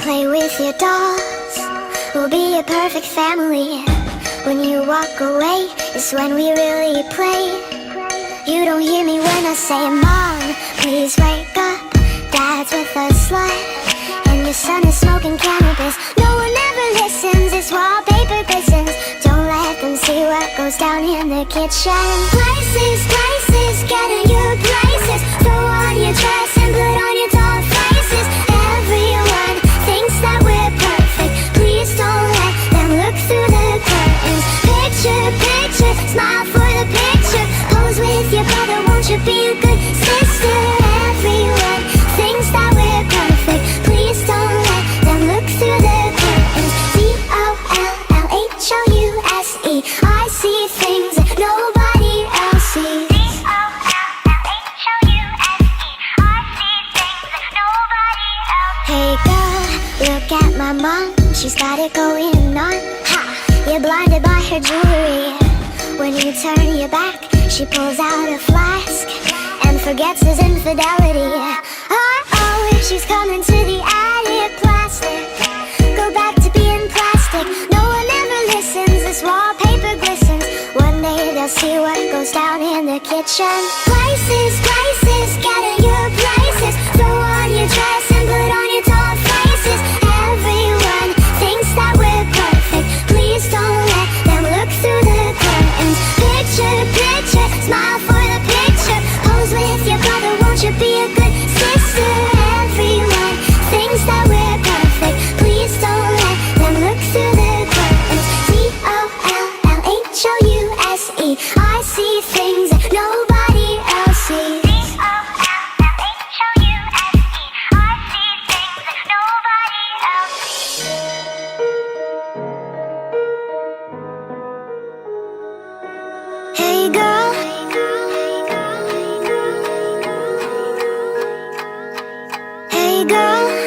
Play with your dolls, we'll be a perfect family. When you walk away, it's when we really play. You don't hear me when I say, Mom, please wake up. Dad's with a slut, and your son is smoking cannabis. No one ever listens, it's wallpaper glistens. Don't let them see what goes down in the kitchen. Places, places, get in your places. Throw on your dress and put on your doll faces. Everyone thinks that we're perfect. Please don't let them look through the curtains. Picture, picture, smile for the picture. Pose with your brother, won't you be a good sister? Everyone thinks that we're perfect. Please don't let them look through the curtains. DOLLHOUSE, I see things that nobody else sees. Hey girl, look at my mom, she's got it going on. Ha! You're blinded by her jewelry. When you turn your back, she pulls out a flask and forgets his infidelity. Oh, she's coming to the attic. Plastic, go back to being plastic. No one ever listens, this wallpaper glistens. One day they'll see what goes down in the kitchen. Places, places, get in your places. Throw on your dress and put on your doll faces. Everyone thinks that we're perfect. Please don't let them look through the curtains. Picture, picture, smile for the picture. Pose with your brother, won't you be a good sister? Everyone thinks that we're perfect. Please don't let them look through the curtains. DOLLHOUSE, I see things that nobody else sees. Hey girl, hey girl.